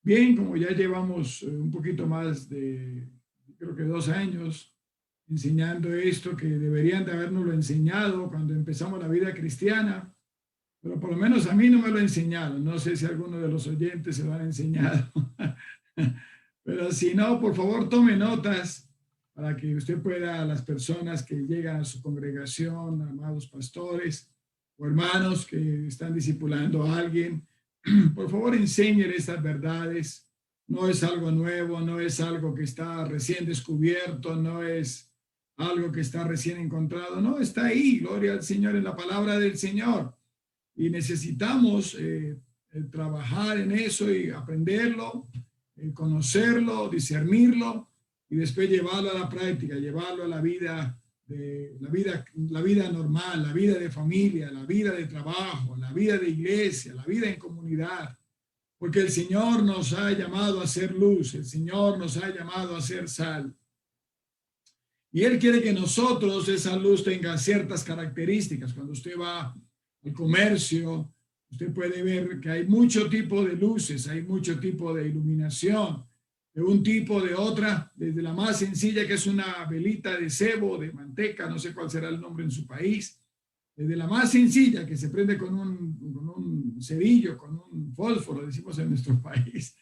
Bien, como ya llevamos un poquito más de, creo que 2 años enseñando esto, que deberían de habernoslo enseñado cuando empezamos la vida cristiana, pero por lo menos a mí no me lo enseñaron. No sé si alguno de los oyentes se lo han enseñado. Pero si no, por favor, tome notas para que usted pueda, las personas que llegan a su congregación, amados pastores o hermanos que están discipulando a alguien, por favor, enséñele estas verdades. No es algo nuevo, no es algo que está recién descubierto, no es algo que está recién encontrado, no, está ahí, gloria al Señor, en la palabra del Señor. Y necesitamos trabajar en eso y aprenderlo, conocerlo, discernirlo y después llevarlo a la práctica, llevarlo a la vida la vida normal, la vida de familia, la vida de trabajo, la vida de iglesia, la vida en comunidad, porque el Señor nos ha llamado a ser luz, el Señor nos ha llamado a ser sal. Y Él quiere que nosotros, esa luz, tenga ciertas características. Cuando usted va al comercio, usted puede ver que hay mucho tipo de luces, hay mucho tipo de iluminación, de un tipo, de otra, desde la más sencilla, que es una velita de cebo, de manteca, no sé cuál será el nombre en su país, desde la más sencilla, que se prende con un cerillo, con un fósforo, decimos en nuestro país,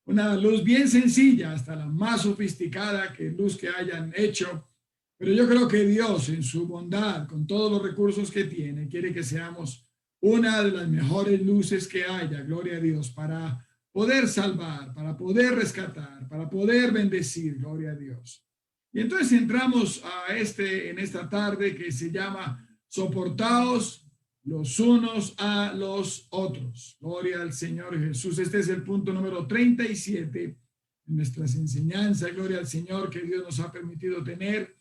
una luz bien sencilla, hasta la más sofisticada que luz que hayan hecho. Pero yo creo que Dios, en su bondad, con todos los recursos que tiene, quiere que seamos una de las mejores luces que haya, gloria a Dios, para poder salvar, para poder rescatar, para poder bendecir, gloria a Dios. Y entonces entramos en esta tarde que se llama soportaos los unos a los otros. Gloria al Señor Jesús. Este es el punto número 37 en nuestras enseñanzas. Gloria al Señor que Dios nos ha permitido tener.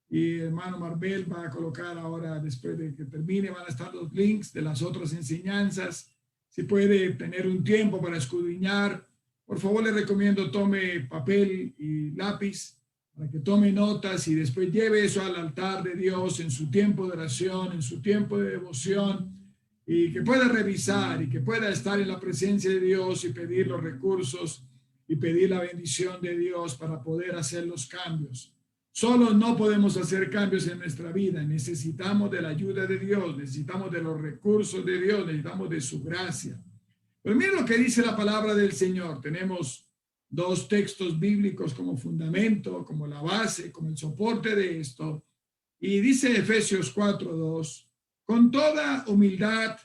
Y hermano Marbel va a colocar ahora, después de que termine, van a estar los links de las otras enseñanzas. Si puede tener un tiempo para escudriñar, por favor le recomiendo tome papel y lápiz para que tome notas y después lleve eso al altar de Dios en su tiempo de oración, en su tiempo de devoción, y que pueda revisar y que pueda estar en la presencia de Dios y pedir los recursos y pedir la bendición de Dios para poder hacer los cambios. Solo no podemos hacer cambios en nuestra vida. Necesitamos de la ayuda de Dios, necesitamos de los recursos de Dios, necesitamos de su gracia. Pero miren lo que dice la palabra del Señor. Tenemos 2 textos bíblicos como fundamento, como la base, como el soporte de esto. Y dice Efesios 4:2, con toda humildad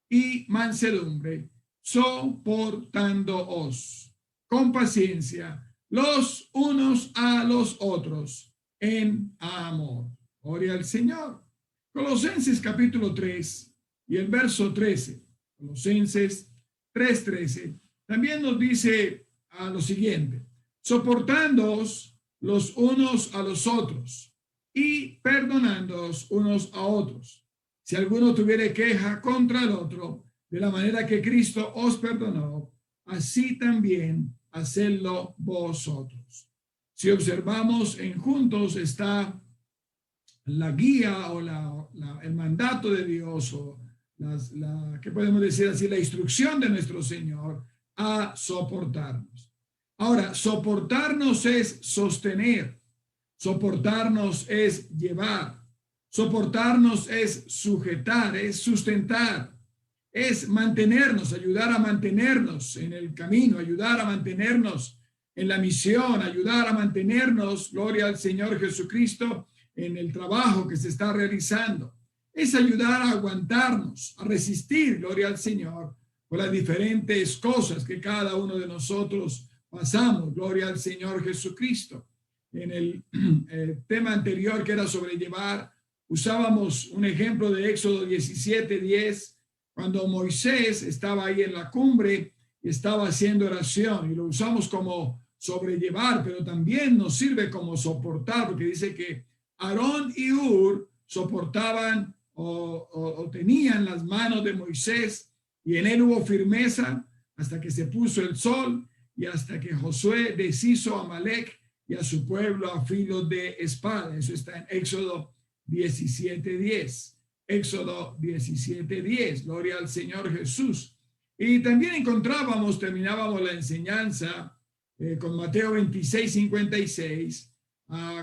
y mansedumbre, soportándoos con paciencia los unos a los otros en amor. Gloria al Señor. Colosenses capítulo 3 y el verso 13. Colosenses 3:13 también nos dice lo siguiente: soportándoos los unos a los otros y perdonándoos unos a otros. Si alguno tuviere queja contra el otro, de la manera que Cristo os perdonó, así también hacedlo vosotros. Si observamos en juntos está la guía o el mandato de Dios o ¿qué podemos decir así? La instrucción de nuestro Señor a soportarnos. Ahora, soportarnos es sostener, soportarnos es llevar, soportarnos es sujetar, es sustentar, es mantenernos, ayudar a mantenernos en el camino, ayudar a mantenernos en la misión, ayudar a mantenernos, gloria al Señor Jesucristo, en el trabajo que se está realizando. Es ayudar a aguantarnos, a resistir, gloria al Señor, por las diferentes cosas que cada uno de nosotros pasamos, gloria al Señor Jesucristo. En el tema anterior que era sobrellevar, usábamos un ejemplo de Éxodo 17:10, cuando Moisés estaba ahí en la cumbre y estaba haciendo oración, y lo usamos como sobrellevar, pero también nos sirve como soportar, porque dice que Aarón y Hur soportaban o tenían las manos de Moisés, y en él hubo firmeza hasta que se puso el sol y hasta que Josué deshizo a Amalek y a su pueblo a filo de espada. Eso está en Éxodo 17:10. Éxodo 17:10. Gloria al Señor Jesús. Y también terminábamos la enseñanza con Mateo 26, 56,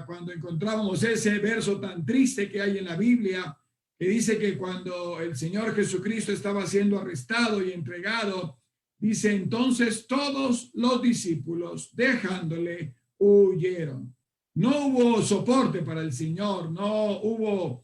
cuando encontrábamos ese verso tan triste que hay en la Biblia, que dice que cuando el Señor Jesucristo estaba siendo arrestado y entregado, dice, entonces todos los discípulos, dejándole, huyeron. No hubo soporte para el Señor, no hubo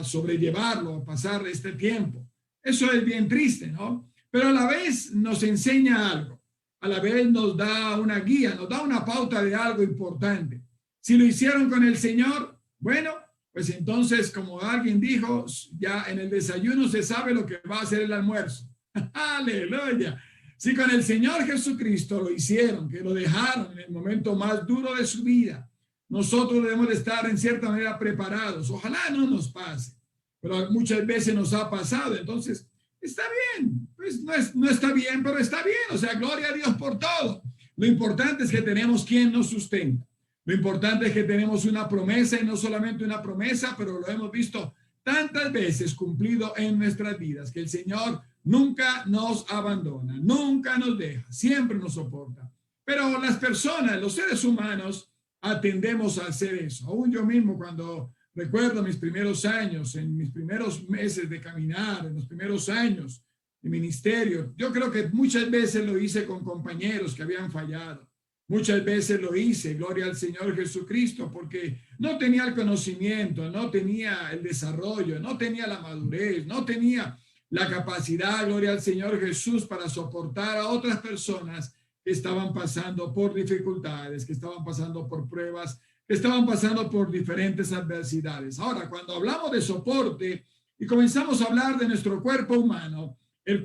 sobrellevarlo, a pasar este tiempo. Eso es bien triste, ¿no? Pero a la vez nos enseña algo, a la vez nos da una guía, nos da una pauta de algo importante. Si lo hicieron con el Señor, bueno, pues entonces, como alguien dijo, ya en el desayuno se sabe lo que va a ser el almuerzo. ¡Aleluya! Si con el Señor Jesucristo lo hicieron, que lo dejaron en el momento más duro de su vida, nosotros debemos de estar en cierta manera preparados. Ojalá no nos pase, pero muchas veces nos ha pasado. Entonces, está bien, pues no está bien, pero está bien. O sea, gloria a Dios por todo. Lo importante es que tenemos quien nos sustenta. Lo importante es que tenemos una promesa, y no solamente una promesa, pero lo hemos visto tantas veces cumplido en nuestras vidas, que el Señor nunca nos abandona, nunca nos deja, siempre nos soporta. Pero las personas, los seres humanos, atendemos a hacer eso. Aún yo mismo, cuando recuerdo mis primeros años, en mis primeros meses de caminar, en los primeros años de ministerio, yo creo que muchas veces lo hice con compañeros que habían fallado. Muchas veces lo hice, gloria al Señor Jesucristo, porque no tenía el conocimiento, no tenía el desarrollo, no tenía la madurez, no tenía la capacidad, gloria al Señor Jesús, para soportar a otras personas que estaban pasando por dificultades, que estaban pasando por pruebas, que estaban pasando por diferentes adversidades. Ahora, cuando hablamos de soporte y comenzamos a hablar de nuestro cuerpo humano, el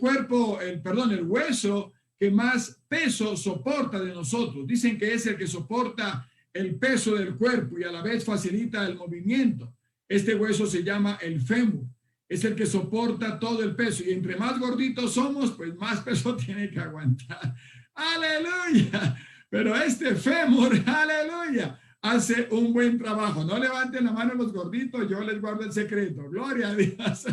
hueso que más peso soporta de nosotros. Dicen que es el que soporta el peso del cuerpo y a la vez facilita el movimiento. Este hueso se llama el fémur. Es el que soporta todo el peso. Y entre más gorditos somos, pues más peso tiene que aguantar. ¡Aleluya! Pero este fémur, ¡aleluya!, hace un buen trabajo. No levanten la mano los gorditos, yo les guardo el secreto. ¡Gloria a Dios!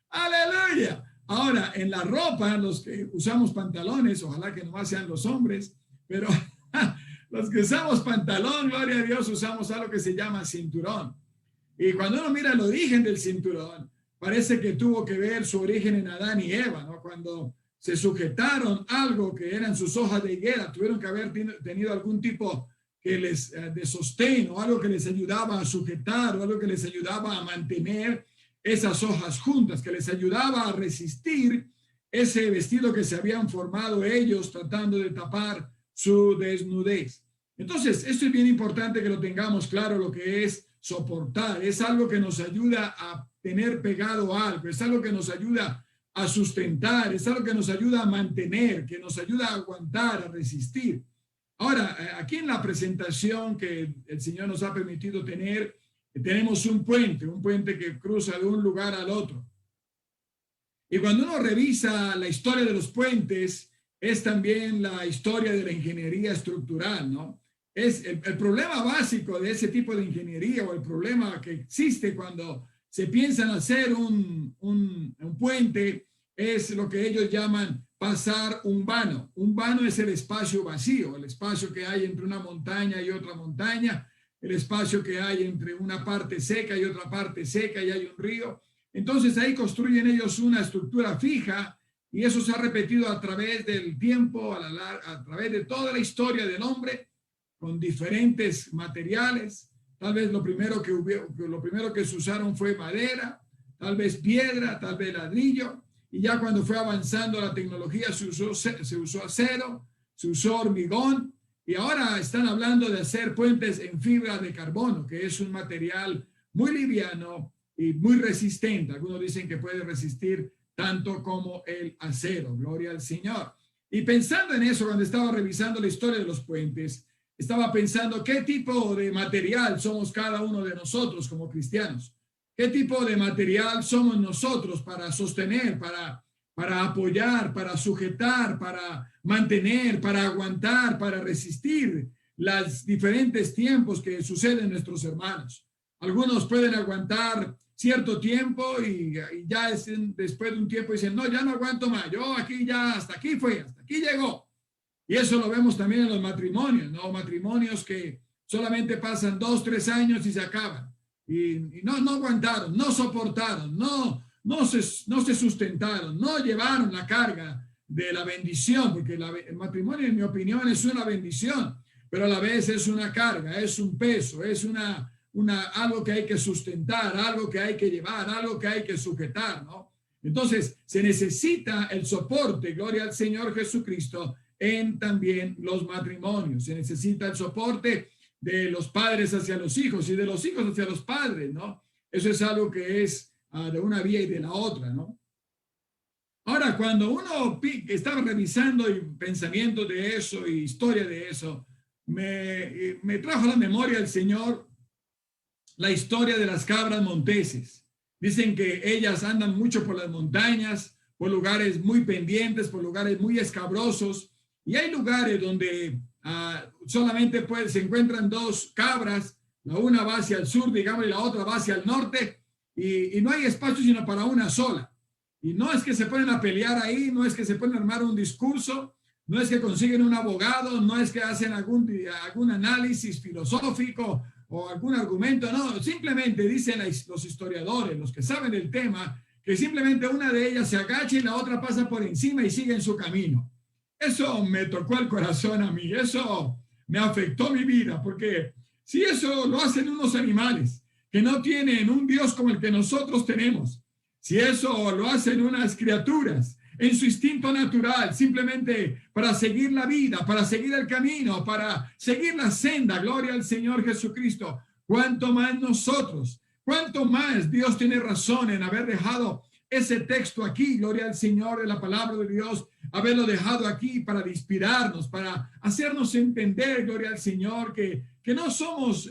¡Aleluya! Ahora, en la ropa, los que usamos pantalones, ojalá que nomás sean los hombres, pero los que usamos pantalón, gloria a Dios, usamos algo que se llama cinturón. Y cuando uno mira el origen del cinturón, parece que tuvo que ver su origen en Adán y Eva, ¿no? Cuando se sujetaron algo que eran sus hojas de higuera, tuvieron que haber tenido algún tipo de sostén o algo que les ayudaba a sujetar o algo que les ayudaba a mantener esas hojas juntas, que les ayudaba a resistir ese vestido que se habían formado ellos tratando de tapar su desnudez. Entonces, esto es bien importante que lo tengamos claro, lo que es soportar. Es algo que nos ayuda a tener pegado algo, es algo que nos ayuda a sustentar, es algo que nos ayuda a mantener, que nos ayuda a aguantar, a resistir. Ahora, aquí en la presentación que el Señor nos ha permitido tener, tenemos un puente que cruza de un lugar al otro. Y cuando uno revisa la historia de los puentes, es también la historia de la ingeniería estructural, ¿no? Es el problema básico de ese tipo de ingeniería, o el problema que existe cuando se piensa en hacer un puente, es lo que ellos llaman pasar un vano. Un vano es el espacio vacío, el espacio que hay entre una montaña y otra montaña, el espacio que hay entre una parte seca y otra parte seca y hay un río. Entonces ahí construyen ellos una estructura fija, y eso se ha repetido a través del tiempo, a través de toda la historia del hombre, con diferentes materiales. Tal vez lo primero que se usaron fue madera, tal vez piedra, tal vez ladrillo, y ya cuando fue avanzando la tecnología se usó acero, se usó hormigón, y ahora están hablando de hacer puentes en fibra de carbono, que es un material muy liviano y muy resistente. Algunos dicen que puede resistir tanto como el acero. Gloria al Señor. Y pensando en eso, cuando estaba revisando la historia de los puentes, estaba pensando qué tipo de material somos cada uno de nosotros como cristianos. ¿Qué tipo de material somos nosotros para sostener, para apoyar, para sujetar, para mantener, para aguantar, para resistir los diferentes tiempos que suceden en nuestros hermanos? Algunos pueden aguantar cierto tiempo y ya después de un tiempo dicen, no, ya no aguanto más, yo aquí ya, hasta aquí fue, hasta aquí llegó. Y eso lo vemos también en los matrimonios, ¿no? Matrimonios que solamente pasan 2, 3 años y se acaban. Y no aguantaron, no soportaron, no se sustentaron, no llevaron la carga de la bendición, porque el matrimonio, en mi opinión, es una bendición, pero a la vez es una carga, es un peso, es algo que hay que sustentar, algo que hay que llevar, algo que hay que sujetar, ¿no? Entonces, se necesita el soporte, gloria al Señor Jesucristo, en también los matrimonios. Se necesita el soporte de los padres hacia los hijos y de los hijos hacia los padres, ¿no? Eso es algo que es de una vía y de la otra, ¿no? Ahora, cuando uno estaba revisando y pensamientos de eso y historia de eso, me trajo a la memoria el Señor la historia de las cabras monteses. Dicen que ellas andan mucho por las montañas, por lugares muy pendientes, por lugares muy escabrosos, y hay lugares donde solamente se encuentran 2 cabras, la una va hacia el sur, digamos, y la otra va hacia el norte, y no hay espacio sino para una sola. Y no es que se ponen a pelear ahí, no es que se ponen a armar un discurso, no es que consiguen un abogado, no es que hacen algún análisis filosófico o algún argumento, no, simplemente dicen los historiadores, los que saben del tema, que simplemente una de ellas se agacha y la otra pasa por encima y sigue en su camino. Eso me tocó el corazón a mí, eso me afectó mi vida, porque si eso lo hacen unos animales que no tienen un Dios como el que nosotros tenemos, si eso lo hacen unas criaturas en su instinto natural, simplemente para seguir la vida, para seguir el camino, para seguir la senda, gloria al Señor Jesucristo, cuánto más nosotros, cuánto más Dios tiene razón en haber dejado ese texto aquí, gloria al Señor, de la palabra de Dios, haberlo dejado aquí para inspirarnos, para hacernos entender, gloria al Señor, que no somos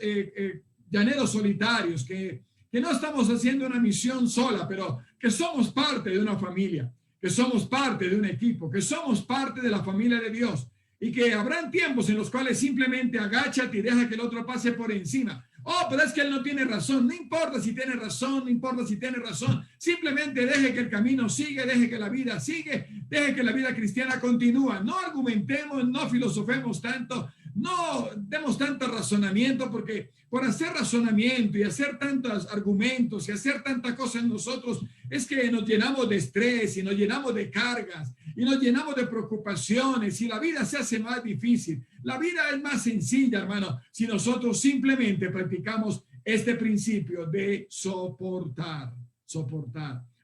llaneros solitarios, que no estamos haciendo una misión sola, pero que somos parte de una familia, que somos parte de un equipo, que somos parte de la familia de Dios y que habrán tiempos en los cuales simplemente agáchate y deja que el otro pase por encima. Oh, pero es que él no tiene razón. No importa si tiene razón, no importa si tiene razón. Simplemente deje que el camino sigue, deje que la vida sigue, deje que la vida cristiana continúa. No argumentemos, no filosofemos tanto, no demos tanto razonamiento, porque por hacer razonamiento y hacer tantos argumentos y hacer tanta cosa en nosotros, es que nos llenamos de estrés y nos llenamos de cargas y nos llenamos de preocupaciones y la vida se hace más difícil. La vida es más sencilla, hermano, si nosotros simplemente practicamos este principio de soportar.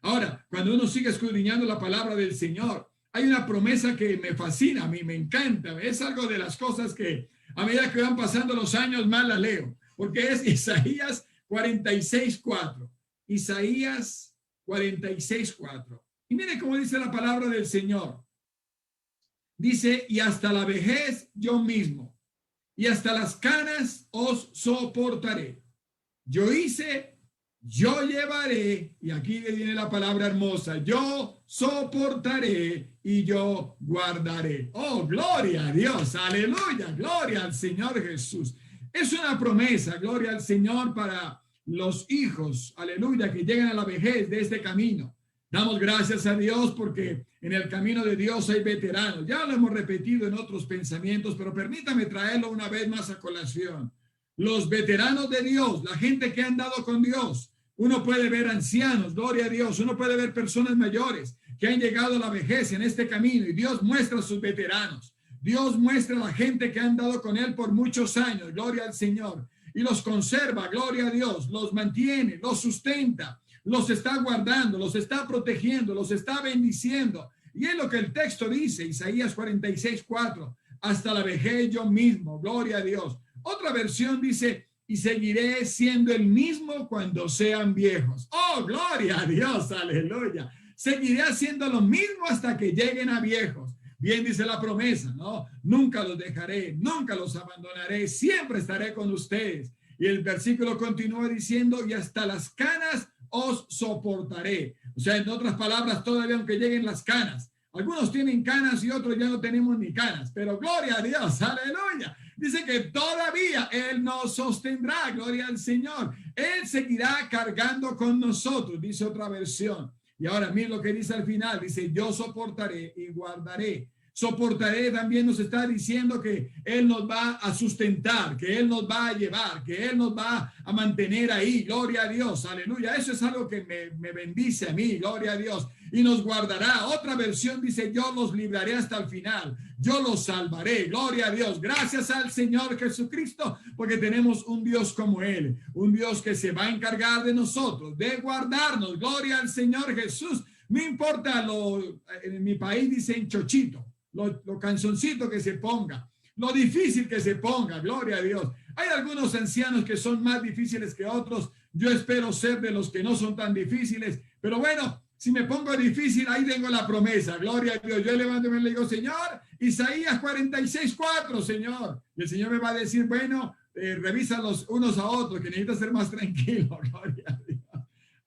Ahora, cuando uno sigue escudriñando la palabra del Señor, hay una promesa que me fascina, a mí me encanta, es algo de las cosas que a medida que van pasando los años más la leo, porque es Isaías 46:4. Isaías 46:4. Y mire cómo dice la palabra del Señor. Dice, y hasta la vejez yo mismo, y hasta las canas os soportaré. Yo hice, yo llevaré, y aquí viene la palabra hermosa, yo soportaré y yo guardaré. Oh, gloria a Dios, aleluya, gloria al Señor Jesús. Es una promesa, gloria al Señor, para los hijos, aleluya, que llegan a la vejez de este camino. Damos gracias a Dios porque en el camino de Dios hay veteranos. Ya lo hemos repetido en otros pensamientos, pero permítame traerlo una vez más a colación. Los veteranos de Dios, la gente que ha andado con Dios. Uno puede ver ancianos, gloria a Dios. Uno puede ver personas mayores que han llegado a la vejez en este camino y Dios muestra a sus veteranos. Dios muestra a la gente que ha andado con Él por muchos años, gloria al Señor. Y los conserva, gloria a Dios, los mantiene, los sustenta, los está guardando, los está protegiendo, los está bendiciendo. Y es lo que el texto dice, Isaías 46:4, hasta la vejez yo mismo, gloria a Dios. Otra versión dice, y seguiré siendo el mismo cuando sean viejos. Oh, gloria a Dios, aleluya. Seguiré haciendo lo mismo hasta que lleguen a viejos. Bien dice la promesa, ¿no? Nunca los dejaré, nunca los abandonaré, siempre estaré con ustedes. Y el versículo continúa diciendo, y hasta las canas os soportaré. O sea, en otras palabras, todavía aunque lleguen las canas. Algunos tienen canas y otros ya no tenemos ni canas, pero gloria a Dios, aleluya. dice que todavía Él nos sostendrá, gloria al Señor. Él seguirá cargando con nosotros, dice otra versión. Y ahora miren lo que dice al final, dice, yo soportaré y guardaré. Soportaré también nos está diciendo que Él nos va a sustentar, que Él nos va a llevar, que Él nos va a mantener ahí. Gloria a Dios, aleluya. Eso es algo que me bendice a mí, gloria a Dios. Y nos guardará. Otra versión dice, yo los libraré hasta el final. Yo los salvaré, gloria a Dios. Gracias al Señor Jesucristo, porque tenemos un Dios como Él, un Dios que se va a encargar de nosotros, de guardarnos. Gloria al Señor Jesús. No importa en mi país dicen chochito. Lo canzoncito que se ponga, lo difícil que se ponga, gloria a Dios. Hay algunos ancianos que son más difíciles que otros. Yo espero ser de los que no son tan difíciles, pero bueno, si me pongo difícil, ahí tengo la promesa, gloria a Dios. Yo levanto y le digo, Señor, Isaías 46:4, Señor. Y el Señor me va a decir, bueno, revísalos unos a otros, que necesitas ser más tranquilo, gloria a Dios.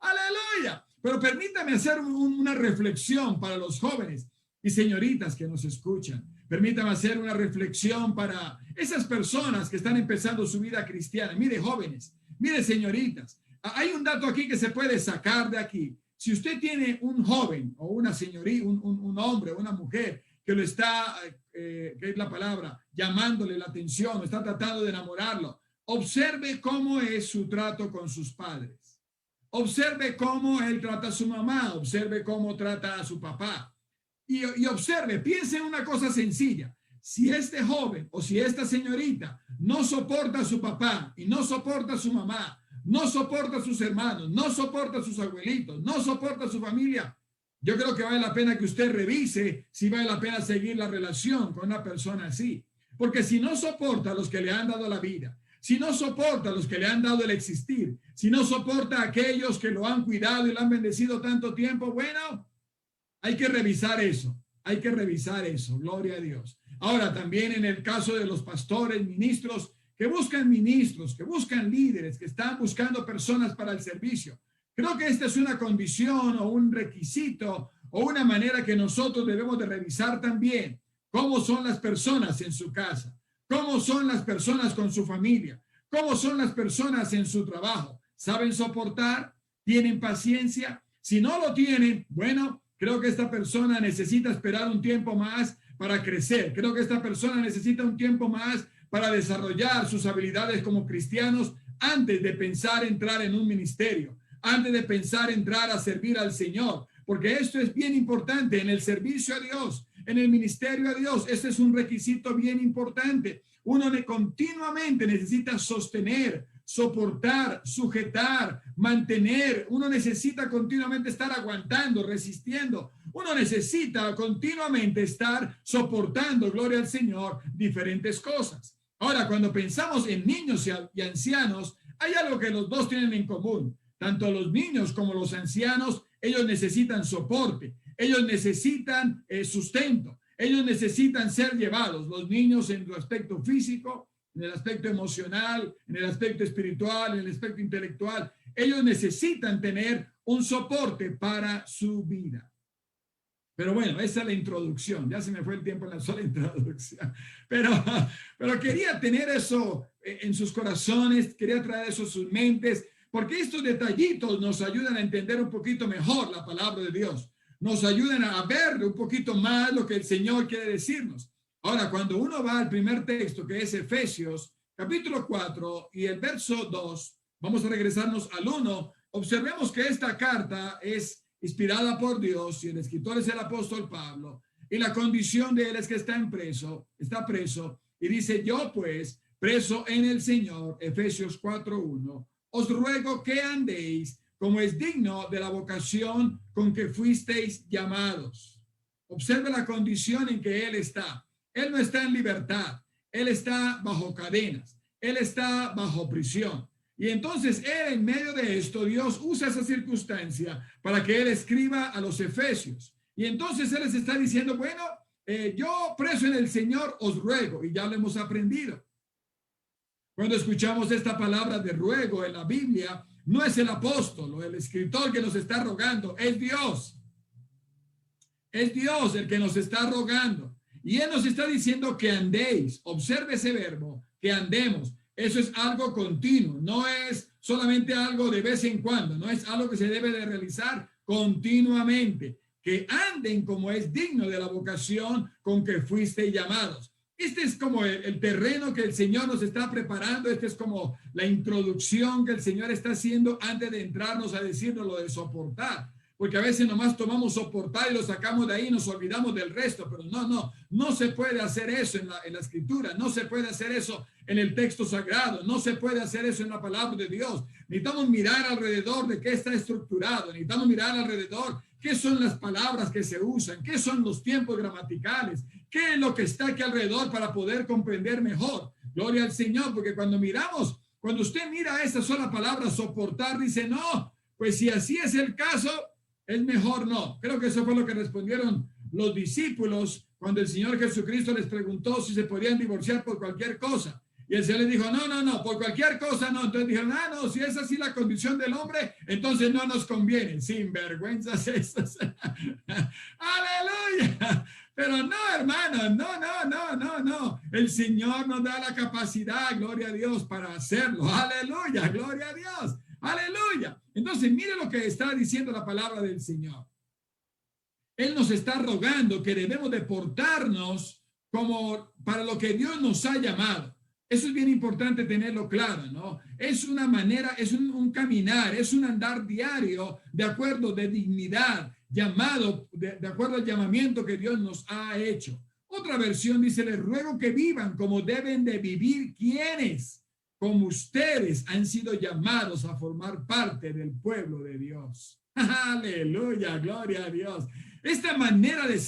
Aleluya. Pero permítame hacer una reflexión para los jóvenes y señoritas que nos escuchan. Permítame hacer una reflexión para esas personas que están empezando su vida cristiana. Mire, jóvenes, mire, señoritas, hay un dato aquí que se puede sacar de aquí. Si usted tiene un joven o una señorita, un hombre o una mujer que lo está, que es la palabra, llamándole la atención, está tratando de enamorarlo, observe cómo es su trato con sus padres. Observe cómo él trata a su mamá, observe cómo trata a su papá. Y observe, piense en una cosa sencilla. Si este joven o si esta señorita no soporta a su papá y no soporta a su mamá, no soporta a sus hermanos, no soporta a sus abuelitos, no soporta a su familia, yo creo que vale la pena que usted revise si vale la pena seguir la relación con una persona así. Porque si no soporta a los que le han dado la vida, si no soporta a los que le han dado el existir, si no soporta a aquellos que lo han cuidado y lo han bendecido tanto tiempo, bueno, hay que revisar eso, gloria a Dios. Ahora, también en el caso de los pastores, ministros, que buscan líderes, que están buscando personas para el servicio. Creo que esta es una condición o un requisito o una manera que nosotros debemos de revisar también. ¿Cómo son las personas en su casa? ¿Cómo son las personas con su familia? ¿Cómo son las personas en su trabajo? ¿Saben soportar? ¿Tienen paciencia? Si no lo tienen, bueno, creo que esta persona necesita esperar un tiempo más para crecer. Creo que esta persona necesita un tiempo más para desarrollar sus habilidades como cristianos antes de pensar entrar en un ministerio, antes de pensar entrar a servir al Señor. Porque esto es bien importante en el servicio a Dios, en el ministerio a Dios. Este es un requisito bien importante. Uno continuamente necesita sostener, soportar, sujetar, mantener. Uno necesita continuamente estar aguantando, resistiendo. Uno necesita continuamente estar soportando, gloria al Señor, diferentes cosas. Ahora, cuando pensamos en niños y ancianos, hay algo que los dos tienen en común. Tanto los niños como los ancianos, ellos necesitan soporte, ellos necesitan sustento, ellos necesitan ser llevados. Los niños en el aspecto físico, en el aspecto emocional, en el aspecto espiritual, en el aspecto intelectual, ellos necesitan tener un soporte para su vida. Pero bueno, esa es la introducción. Ya se me fue el tiempo en la sola introducción. Pero quería tener eso en sus corazones, quería traer eso a sus mentes, porque estos detallitos nos ayudan a entender un poquito mejor la palabra de Dios. Nos ayudan a ver un poquito más lo que el Señor quiere decirnos. Ahora, cuando uno va al primer texto, que es Efesios, capítulo 4 y el verso 2, vamos a regresarnos al 1. Observemos que esta carta es inspirada por Dios y el escritor es el apóstol Pablo. Y la condición de él es que está preso. Y dice, yo pues, preso en el Señor, Efesios 4:1, os ruego que andéis como es digno de la vocación con que fuisteis llamados. Observe la condición en que él está. Él no está en libertad. Él está bajo cadenas. Él está bajo prisión. Y entonces él, en medio de esto, Dios usa esa circunstancia para que él escriba a los efesios. Y entonces él les está diciendo, bueno, yo preso en el Señor os ruego, y ya lo hemos aprendido. Cuando escuchamos esta palabra de ruego en la Biblia, no es el apóstol o el escritor que nos está rogando, es Dios. Es Dios el que nos está rogando. Y Él nos está diciendo que andéis. Observe ese verbo, que andemos. Eso es algo continuo, no es solamente algo de vez en cuando, no es algo que se debe de realizar continuamente. Que anden como es digno de la vocación con que fuiste llamados. Este es como el terreno que el Señor nos está preparando, este es como la introducción que el Señor está haciendo antes de entrarnos a decirnos lo de soportar. Porque a veces nomás tomamos soportar y lo sacamos de ahí y nos olvidamos del resto, pero no se puede hacer eso en la escritura, no se puede hacer eso en el texto sagrado, no se puede hacer eso en la palabra de Dios. Necesitamos mirar alrededor de qué está estructurado, necesitamos mirar alrededor qué son las palabras que se usan, qué son los tiempos gramaticales, qué es lo que está aquí alrededor para poder comprender mejor. Gloria al Señor, porque cuando usted mira esa sola palabra soportar, dice, no, pues si así es el caso, es mejor no. Creo que eso fue lo que respondieron los discípulos cuando el Señor Jesucristo les preguntó si se podían divorciar por cualquier cosa. Y el Señor les dijo, no, por cualquier cosa no. Entonces dijeron, no, si es así la condición del hombre, entonces no nos conviene. Sin vergüenzas esas. Aleluya. Pero no, hermanos, no. El Señor nos da la capacidad, gloria a Dios, para hacerlo. Aleluya, gloria a Dios. Aleluya. Entonces, mire lo que está diciendo la palabra del Señor. Él nos está rogando que debemos de portarnos como para lo que Dios nos ha llamado. Eso es bien importante tenerlo claro, ¿no? Es una manera, es un caminar, es un andar diario de acuerdo de dignidad, llamado, de acuerdo al llamamiento que Dios nos ha hecho. Otra versión dice, les ruego que vivan como deben de vivir quienes, como ustedes, han sido llamados a formar parte del pueblo de Dios. Aleluya, gloria a Dios. Esta manera de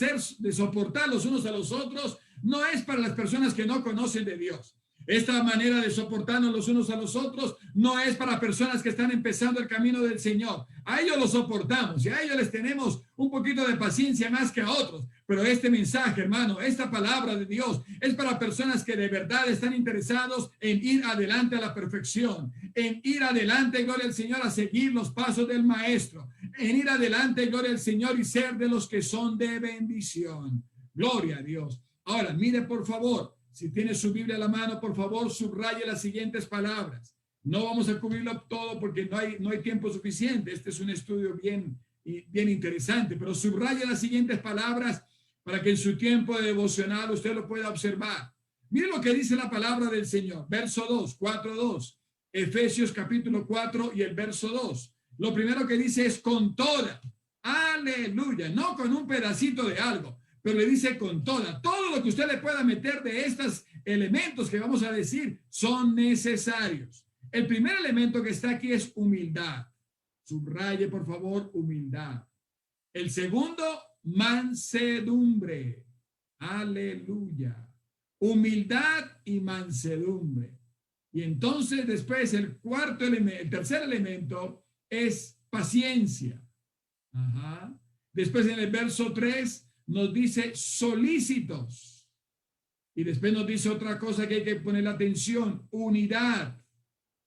soportar los unos a los otros no es para las personas que no conocen de Dios. Esta manera de soportarnos los unos a los otros no es para personas que están empezando el camino del Señor. A ellos los soportamos y a ellos les tenemos un poquito de paciencia más que a otros. Pero este mensaje, hermano, esta palabra de Dios es para personas que de verdad están interesados en ir adelante a la perfección, en ir adelante, gloria al Señor, a seguir los pasos del Maestro, en ir adelante, gloria al Señor, y ser de los que son de bendición. Gloria a Dios. Ahora, mire por favor. Si tiene su Biblia a la mano, por favor, subraye las siguientes palabras. No vamos a cubrirlo todo porque no hay tiempo suficiente. Este es un estudio bien interesante, pero subraye las siguientes palabras para que en su tiempo de devocional usted lo pueda observar. Mire lo que dice la palabra del Señor. Verso 2, 4:2. Efesios capítulo 4 y el verso 2. Lo primero que dice es con toda. Aleluya. No con un pedacito de algo, pero le dice con toda. Todo lo que usted le pueda meter de estos elementos que vamos a decir son necesarios. El primer elemento que está aquí es humildad. Subraye, por favor, humildad. El segundo, mansedumbre. Aleluya. Humildad y mansedumbre. Y entonces después el tercer elemento es paciencia. Ajá. Después en el verso 3 nos dice solícitos. Y después nos dice otra cosa que hay que poner la atención, unidad.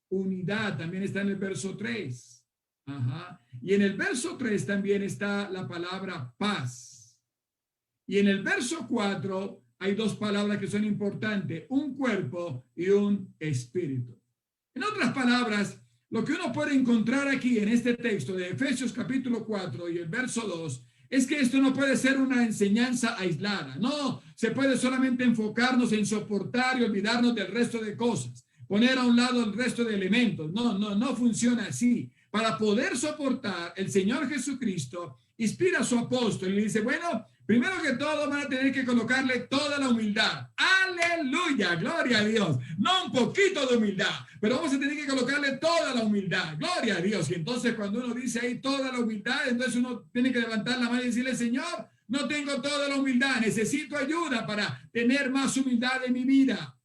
Unidad también está en el verso 3. Ajá. Y en el verso 3 también está la palabra paz. Y en el verso 4 hay dos palabras que son importantes, un cuerpo y un espíritu. En otras palabras, lo que uno puede encontrar aquí en este texto de Efesios capítulo 4 y el verso 2 es que esto no puede ser una enseñanza aislada. No se puede solamente enfocarnos en soportar y olvidarnos del resto de cosas, poner a un lado el resto de elementos. No funciona así. Para poder soportar, el Señor Jesucristo inspira a su apóstol y le dice, bueno, primero que todo van a tener que colocarle toda la humildad. Aleluya, gloria a Dios. No un poquito de humildad, pero vamos a tener que colocarle toda la humildad. Gloria a Dios. Y entonces cuando uno dice ahí toda la humildad, entonces uno tiene que levantar la mano y decirle, Señor, no tengo toda la humildad, necesito ayuda para tener más humildad en mi vida.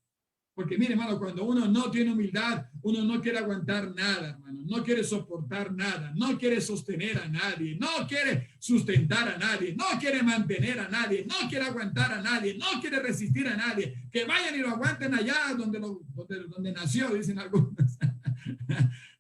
Porque mire, hermano, cuando uno no tiene humildad, uno no quiere aguantar nada, hermano. No quiere soportar nada. No quiere sostener a nadie. No quiere sustentar a nadie. No quiere mantener a nadie. No quiere aguantar a nadie. No quiere resistir a nadie. Que vayan y lo aguanten allá donde nació, dicen algunos.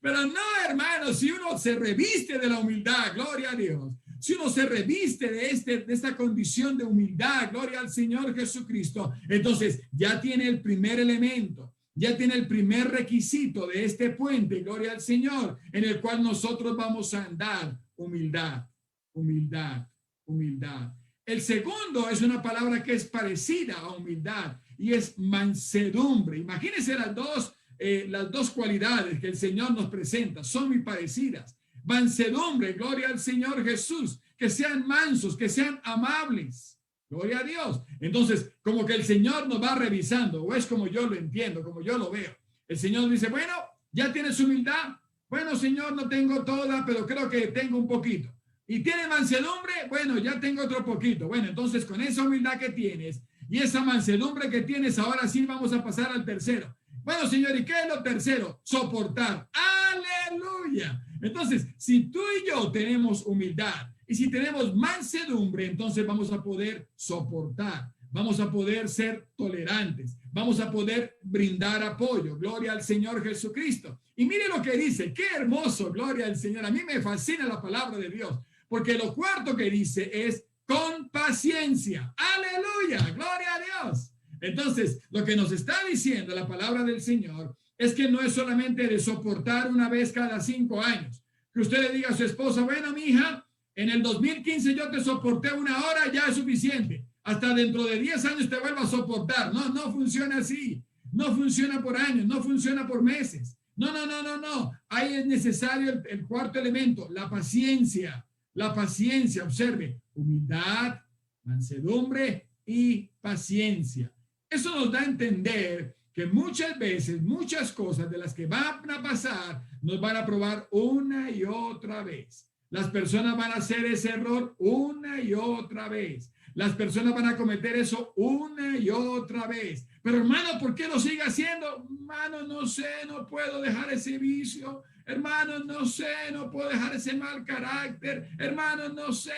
Pero no, hermano, si uno se reviste de la humildad, gloria a Dios, si uno se reviste de esta condición de humildad, gloria al Señor Jesucristo, entonces ya tiene el primer elemento, ya tiene el primer requisito de este puente, gloria al Señor, en el cual nosotros vamos a andar. Humildad, humildad, humildad. El segundo es una palabra que es parecida a humildad y es mansedumbre. Imagínense las dos cualidades que el Señor nos presenta, son muy parecidas. Mansedumbre, gloria al Señor Jesús, que sean mansos, que sean amables. Gloria a Dios. Entonces, como que el Señor nos va revisando, o es como yo lo entiendo, como yo lo veo. El Señor dice, bueno, ¿ya tienes humildad? Bueno, Señor, no tengo toda, pero creo que tengo un poquito. ¿Y tiene mansedumbre? Bueno, ya tengo otro poquito. Bueno, entonces con esa humildad que tienes y esa mansedumbre que tienes, ahora sí vamos a pasar al tercero. Bueno, Señor, ¿y qué es lo tercero? Soportar. ¡Aleluya! Entonces, si tú y yo tenemos humildad y si tenemos mansedumbre, entonces vamos a poder soportar. Vamos a poder ser tolerantes. Vamos a poder brindar apoyo. Gloria al Señor Jesucristo. Y mire lo que dice. Qué hermoso, gloria al Señor. A mí me fascina la palabra de Dios. Porque lo cuarto que dice es con paciencia. Aleluya, gloria a Dios. Entonces, lo que nos está diciendo la palabra del Señor es que no es solamente de soportar una vez cada 5 años. Que usted le diga a su esposa, bueno, mi hija, en el 2015 yo te soporté 1 hora, ya es suficiente. Hasta dentro de 10 años te vuelvo a soportar. No, no funciona así. No funciona por años, no funciona por meses. No. Ahí es necesario el cuarto elemento, la paciencia. La paciencia, observe, humildad, mansedumbre y paciencia. Eso nos da a entender que muchas veces, muchas cosas de las que van a pasar, nos van a probar una y otra vez. Las personas van a hacer ese error una y otra vez. Las personas van a cometer eso una y otra vez. Pero hermano, ¿por qué lo sigue haciendo? Hermano, no sé, no puedo dejar ese vicio. Hermano, no sé, no puedo dejar ese mal carácter. Hermano, no sé.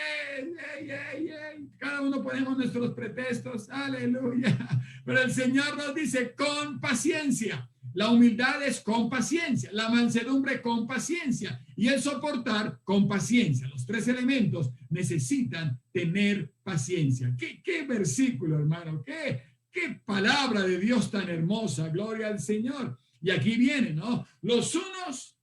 Cada uno ponemos nuestros pretextos. Aleluya. Pero el Señor nos dice con paciencia. La humildad es con paciencia, la mansedumbre con paciencia y el soportar con paciencia. Los 3 elementos necesitan tener paciencia. ¿Qué versículo, hermano? ¿Qué palabra de Dios tan hermosa? Gloria al Señor. Y aquí viene, ¿no? Los unos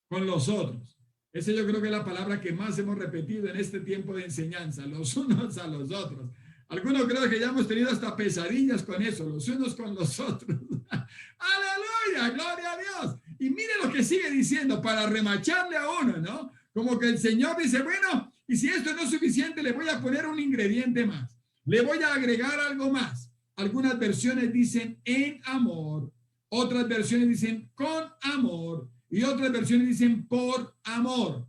con los otros. Esa yo creo que es la palabra que más hemos repetido en este tiempo de enseñanza. Los unos a los otros. Algunos creo que ya hemos tenido hasta pesadillas con eso, los unos con los otros. ¡Aleluya! ¡Gloria a Dios! Y mire lo que sigue diciendo para remacharle a uno, ¿no? Como que el Señor dice, bueno, y si esto no es suficiente, le voy a poner un ingrediente más. Le voy a agregar algo más. Algunas versiones dicen en amor, otras versiones dicen con amor y otras versiones dicen por amor.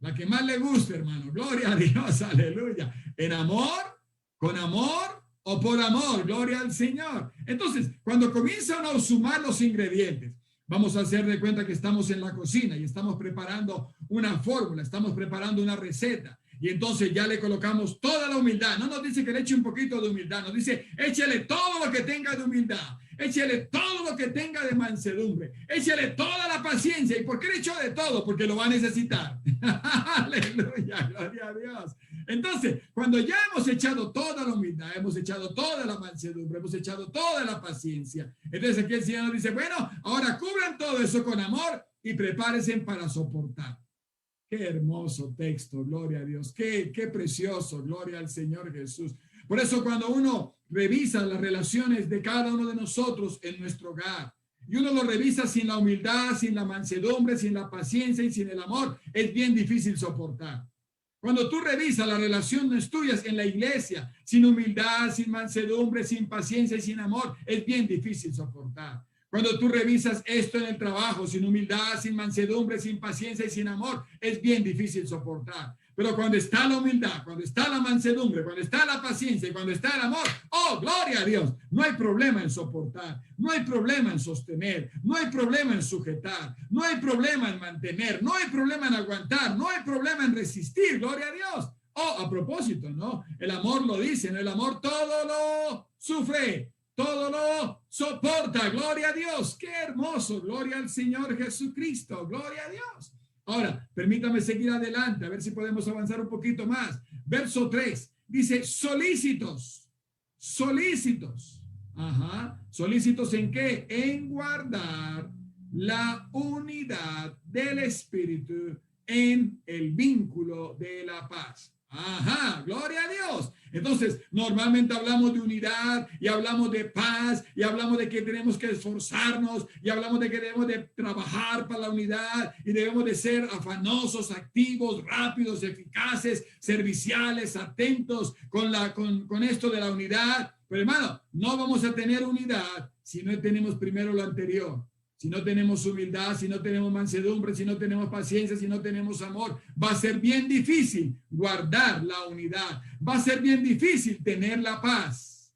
La que más le guste, hermano. Gloria a Dios, aleluya. En amor, con amor o por amor, gloria al Señor. Entonces, cuando comienzan a sumar los ingredientes, vamos a hacer de cuenta que estamos en la cocina y estamos preparando una fórmula, estamos preparando una receta. Y entonces ya le colocamos toda la humildad. No nos dice que le eche un poquito de humildad, nos dice, échale todo lo que tenga de humildad. Échale todo lo que tenga de mansedumbre. Échale toda la paciencia. ¿Y por qué le echó de todo? Porque lo va a necesitar. Aleluya, gloria a Dios. Entonces, cuando ya hemos echado toda la humildad, hemos echado toda la mansedumbre, hemos echado toda la paciencia, entonces aquí el Señor nos dice, bueno, ahora cubran todo eso con amor y prepárense para soportar. Qué hermoso texto, gloria a Dios. Qué precioso, gloria al Señor Jesús. Por eso cuando uno revisa las relaciones de cada uno de nosotros en nuestro hogar, y uno lo revisa sin la humildad, sin la mansedumbre, sin la paciencia y sin el amor, es bien difícil soportar. Cuando tú revisas las relaciones tuyas en la iglesia, sin humildad, sin mansedumbre, sin paciencia y sin amor, es bien difícil soportar. Cuando tú revisas esto en el trabajo, sin humildad, sin mansedumbre, sin paciencia y sin amor, es bien difícil soportar. Pero cuando está la humildad, cuando está la mansedumbre, cuando está la paciencia y cuando está el amor, ¡oh, gloria a Dios! No hay problema en soportar, no hay problema en sostener, no hay problema en sujetar, no hay problema en mantener, no hay problema en aguantar, no hay problema en resistir, ¡gloria a Dios! Oh, a propósito, ¿no? El amor lo dice, ¿no? El amor todo lo sufre, todo lo soporta, gloria a Dios. ¡Qué hermoso! Gloria al Señor Jesucristo, gloria a Dios. Ahora, permítame seguir adelante, a ver si podemos avanzar un poquito más. Verso 3, dice, solícitos, solícitos. Ajá, solícitos ¿en qué? En guardar la unidad del Espíritu en el vínculo de la paz. Ajá, gloria a Dios. Entonces, normalmente hablamos de unidad y hablamos de paz y hablamos de que tenemos que esforzarnos y hablamos de que debemos de trabajar para la unidad y debemos de ser afanosos, activos, rápidos, eficaces, serviciales, atentos con esto de la unidad. Pero hermano, no vamos a tener unidad si no tenemos primero lo anterior. Si no tenemos humildad, si no tenemos mansedumbre, si no tenemos paciencia, si no tenemos amor, va a ser bien difícil guardar la unidad. Va a ser bien difícil tener la paz.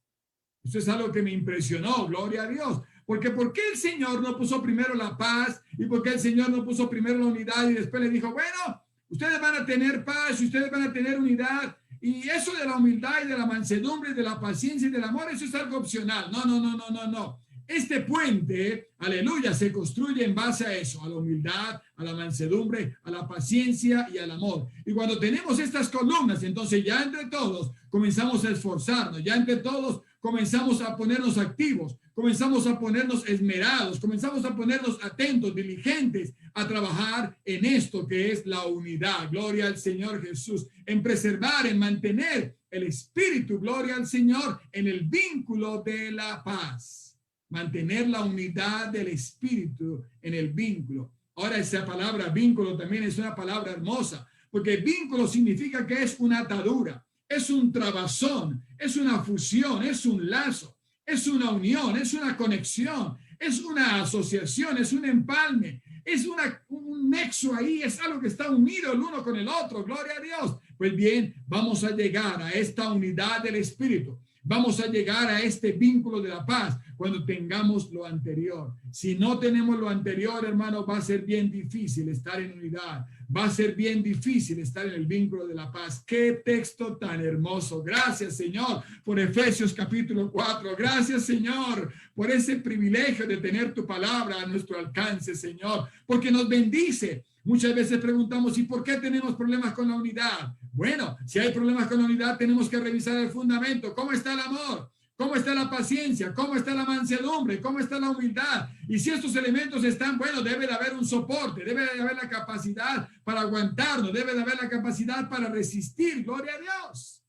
Eso es algo que me impresionó, gloria a Dios. Porque ¿por qué el Señor no puso primero la paz? ¿Y por qué el Señor no puso primero la unidad? Y después le dijo, bueno, ustedes van a tener paz, ustedes van a tener unidad. Y eso de la humildad y de la mansedumbre, de la paciencia y del amor, eso es algo opcional. No. Este puente, aleluya, se construye en base a eso, a la humildad, a la mansedumbre, a la paciencia y al amor. Y cuando tenemos estas columnas, entonces ya entre todos comenzamos a esforzarnos, ya entre todos comenzamos a ponernos activos, comenzamos a ponernos esmerados, comenzamos a ponernos atentos, diligentes, a trabajar en esto que es la unidad. Gloria al Señor Jesús, en preservar, en mantener el espíritu, gloria al Señor, en el vínculo de la paz. Mantener la unidad del espíritu en el vínculo. Ahora, esa palabra vínculo también es una palabra hermosa, porque vínculo significa que es una atadura, es un trabazón, es una fusión, es un lazo, es una unión, es una conexión, es una asociación, es un empalme, es un nexo ahí, es algo que está unido el uno con el otro, gloria a Dios. Pues bien, vamos a llegar a esta unidad del espíritu. Vamos a llegar a este vínculo de la paz cuando tengamos lo anterior. Si no tenemos lo anterior, hermano, va a ser bien difícil estar en unidad. Va a ser bien difícil estar en el vínculo de la paz. ¡Qué texto tan hermoso! Gracias, Señor, por Efesios capítulo 4. Gracias, Señor, por ese privilegio de tener tu palabra a nuestro alcance, Señor, porque nos bendice. Muchas veces preguntamos, ¿y por qué tenemos problemas con la unidad? Bueno, si hay problemas con la unidad, tenemos que revisar el fundamento. ¿Cómo está el amor? ¿Cómo está la paciencia? ¿Cómo está la mansedumbre? ¿Cómo está la humildad? Y si estos elementos están, bueno, debe de haber un soporte, debe de haber la capacidad para aguantarnos, debe de haber la capacidad para resistir. ¡Gloria a Dios!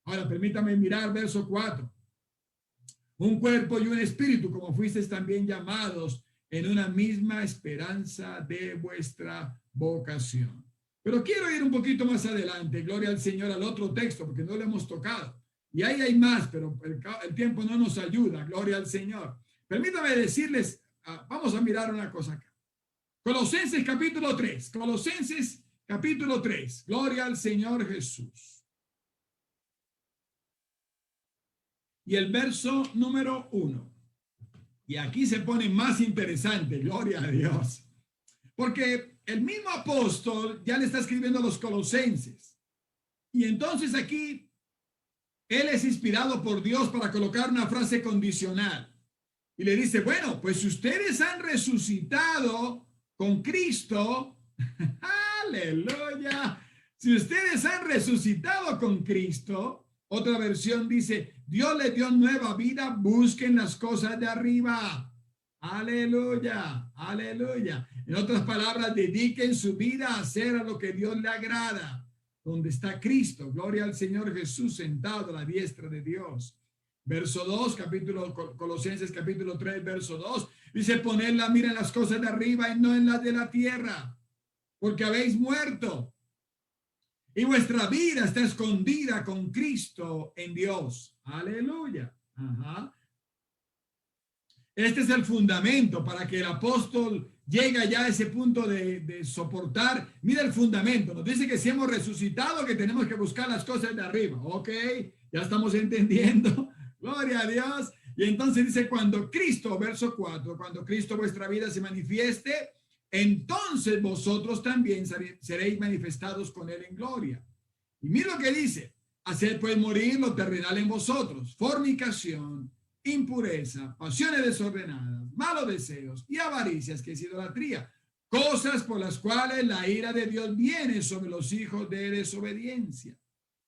Ahora, permítame mirar verso 4. Un cuerpo y un espíritu, como fuisteis también llamados en una misma esperanza de vuestra vocación. Pero quiero ir un poquito más adelante, gloria al Señor, al otro texto, porque no lo hemos tocado. Y ahí hay más, pero el tiempo no nos ayuda, gloria al Señor. Permítame decirles, vamos a mirar una cosa acá. Colosenses capítulo 3, Colosenses capítulo 3, gloria al Señor Jesús. Y el verso número 1. Y aquí se pone más interesante, gloria a Dios. Porque el mismo apóstol ya le está escribiendo a los colosenses. Y entonces aquí, él es inspirado por Dios para colocar una frase condicional. Y le dice, bueno, pues si ustedes han resucitado con Cristo, aleluya, si ustedes han resucitado con Cristo, otra versión dice, Dios le dio nueva vida, busquen las cosas de arriba. Aleluya, aleluya. En otras palabras, dediquen su vida a hacer a lo que Dios le agrada. Donde está Cristo, gloria al Señor Jesús sentado a la diestra de Dios. Verso 2, Colosenses capítulo 3, verso 2, dice, poned la mira en las cosas de arriba y no en las de la tierra, porque habéis muerto. Y vuestra vida está escondida con Cristo en Dios. Aleluya. Ajá. Este es el fundamento para que el apóstol llegue ya a ese punto de soportar. Mira el fundamento. Nos dice que si hemos resucitado, que tenemos que buscar las cosas de arriba. Ok, ya estamos entendiendo. Gloria a Dios. Y entonces dice, cuando Cristo, verso 4, cuando Cristo vuestra vida se manifieste, entonces vosotros también seréis manifestados con él en gloria. Y mira lo que dice, haced pues morir lo terrenal en vosotros, fornicación, impureza, pasiones desordenadas, malos deseos y avaricias, que es idolatría. cosas por las cuales la ira de Dios viene sobre los hijos de desobediencia.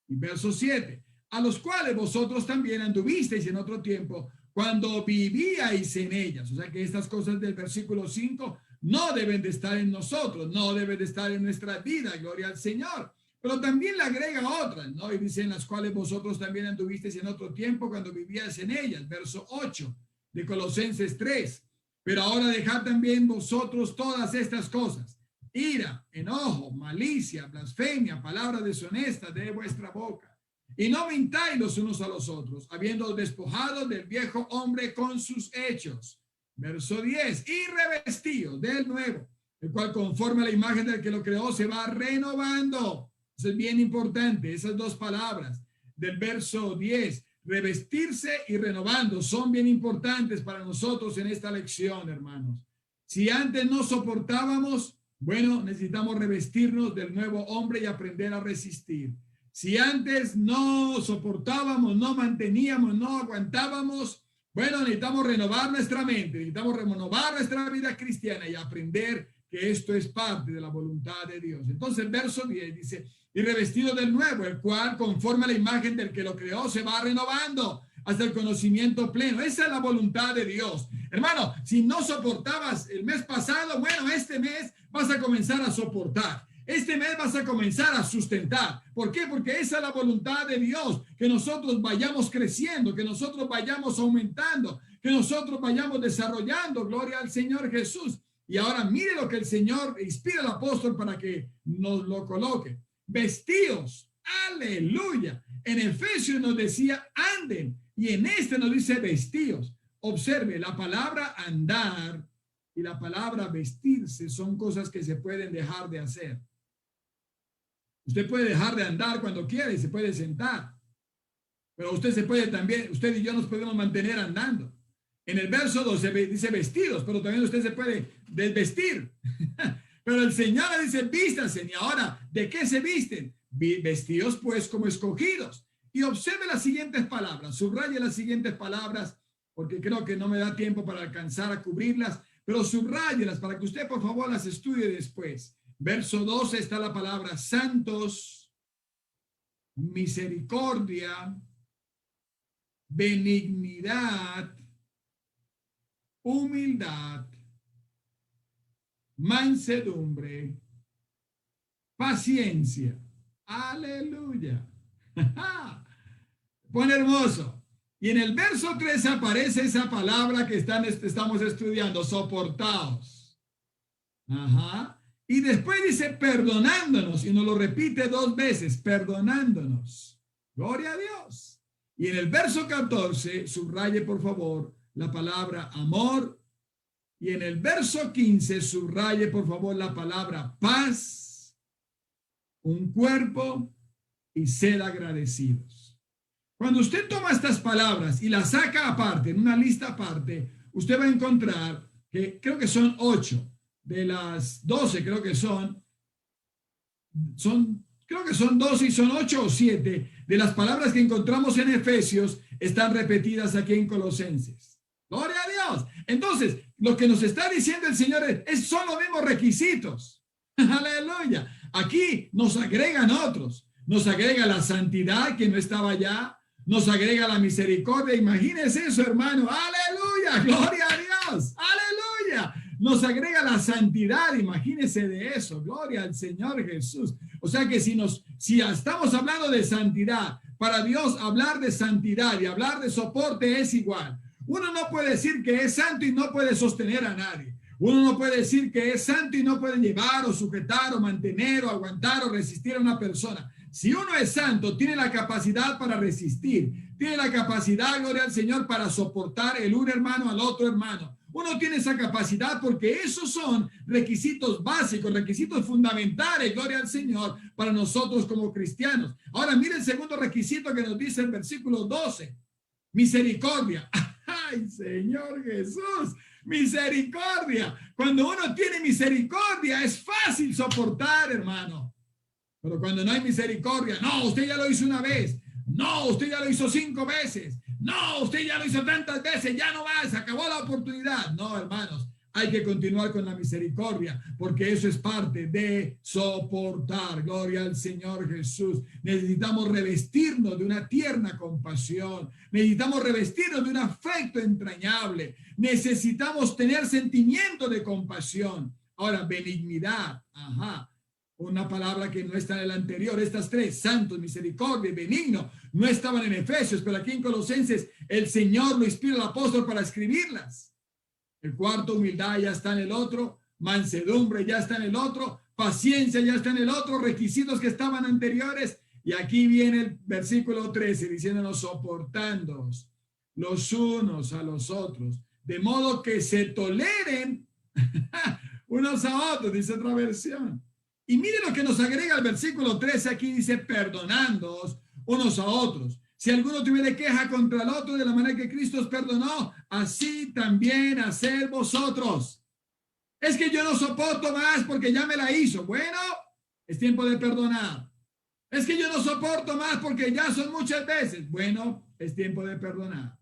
Y verso 7, a los cuales vosotros también anduvisteis en otro tiempo, cuando vivíais en ellas. O sea que estas cosas del versículo 5 no deben de estar en nosotros, no deben de estar en nuestra vida, gloria al Señor. Pero también le agrega otras, ¿no? Y dice, en las cuales vosotros también anduvisteis en otro tiempo cuando vivíais en ellas. Verso 8 de Colosenses 3. Pero ahora dejad también vosotros todas estas cosas: ira, enojo, malicia, blasfemia, palabra deshonesta de vuestra boca. Y no mintáis los unos a los otros, habiendo despojado del viejo hombre con sus hechos. Verso 10. Y revestidos del nuevo, el cual conforme a la imagen del que lo creó se va renovando. Eso es bien importante, esas dos palabras del verso 10. Revestirse y renovando son bien importantes para nosotros en esta lección, hermanos. Si antes no soportábamos, bueno, necesitamos revestirnos del nuevo hombre y aprender a resistir. Si antes no soportábamos, no manteníamos, no aguantábamos, bueno, necesitamos renovar nuestra mente, necesitamos renovar nuestra vida cristiana y aprender que esto es parte de la voluntad de Dios. Entonces el verso 10 dice, y revestido del nuevo, el cual conforme a la imagen del que lo creó se va renovando hasta el conocimiento pleno. Esa es la voluntad de Dios. Hermano, si no soportabas el mes pasado, bueno, este mes vas a comenzar a soportar. Este mes vas a comenzar a sustentar. ¿Por qué? Porque esa es la voluntad de Dios, que nosotros vayamos creciendo, que nosotros vayamos aumentando, que nosotros vayamos desarrollando. Gloria al Señor Jesús. Y ahora mire lo que el Señor inspira al apóstol para que nos lo coloque. Vestíos, aleluya. En Efesios nos decía anden y en este nos dice vestíos. Observe, la palabra andar y la palabra vestirse son cosas que se pueden dejar de hacer. Usted puede dejar de andar cuando quiere y se puede sentar, pero usted se puede también, usted y yo nos podemos mantener andando. En el verso 12 dice vestidos, pero también usted se puede desvestir. Pero el Señor le dice vístanse. Y ahora, ¿de qué se visten? Vestidos pues como escogidos. Y observe las siguientes palabras, subraye las siguientes palabras, porque creo que no me da tiempo para alcanzar a cubrirlas, pero subrayelas para que usted por favor las estudie después. Verso 12 está la palabra santos, misericordia, benignidad, humildad, mansedumbre, paciencia. Aleluya. Pone hermoso. Y en el verso 3 aparece esa palabra que estamos estudiando, soportaos. Ajá. Y después dice perdonándonos, y nos lo repite 2 veces, perdonándonos. Gloria a Dios. Y en el verso 14, subraye por favor la palabra amor. Y en el verso 15, subraye por favor la palabra paz, un cuerpo y ser agradecidos. Cuando usted toma estas palabras y las saca aparte, en una lista aparte, usted va a encontrar que creo que son 8. De las 12 creo que son 12 y son 8 o 7 de las palabras que encontramos en Efesios están repetidas aquí en Colosenses. Gloria a Dios. Entonces, lo que nos está diciendo el Señor son los mismos requisitos. Aleluya. Aquí nos agregan otros. Nos agrega la santidad que no estaba allá. Nos agrega la misericordia. Imagínense eso, hermano. Aleluya. Gloria a Dios. Aleluya. Nos agrega la santidad, imagínense de eso, gloria al Señor Jesús. O sea que si estamos hablando de santidad, para Dios hablar de santidad y hablar de soporte es igual. Uno no puede decir que es santo y no puede sostener a nadie. Uno no puede decir que es santo y no puede llevar o sujetar o mantener o aguantar o resistir a una persona. Si uno es santo, tiene la capacidad para resistir, tiene la capacidad, gloria al Señor, para soportar el un hermano al otro hermano. Uno tiene esa capacidad porque esos son requisitos básicos, requisitos fundamentales, gloria al Señor, para nosotros como cristianos. Ahora, mire el segundo requisito que nos dice el versículo 12. Misericordia. ¡Ay, Señor Jesús! Misericordia. Cuando uno tiene misericordia, es fácil soportar, hermano. Pero cuando no hay misericordia, no, usted ya lo hizo una vez. No, usted ya lo hizo 5 veces. No, usted ya lo hizo tantas veces, ya no va, se acabó la oportunidad. No, hermanos, Hay que continuar con la misericordia, porque eso es parte de soportar. Gloria al Señor Jesús. Necesitamos revestirnos de una tierna compasión. Necesitamos revestirnos de un afecto entrañable. Necesitamos tener sentimiento de compasión. Ahora, benignidad. Ajá. Una palabra que no está en el anterior. Estas tres, santos, misericordia y benigno, no estaban en Efesios, pero aquí en Colosenses el Señor lo inspira al apóstol para escribirlas. El cuarto, humildad, ya está en el otro. Mansedumbre, ya está en el otro. Paciencia, ya está en el otro. Requisitos que estaban anteriores. Y aquí viene el versículo 13 diciéndonos: soportándoos los unos a los otros, de modo que se toleren unos a otros, dice otra versión. Y mire lo que nos agrega el versículo 13 aquí, dice: perdonándoos unos a otros. Si alguno tuviera queja contra el otro, de la manera que Cristo os perdonó, así también haced vosotros. Es que yo no soporto más porque ya me la hizo. Bueno, es tiempo de perdonar. Es que yo no soporto más porque ya son muchas veces. Bueno, es tiempo de perdonar.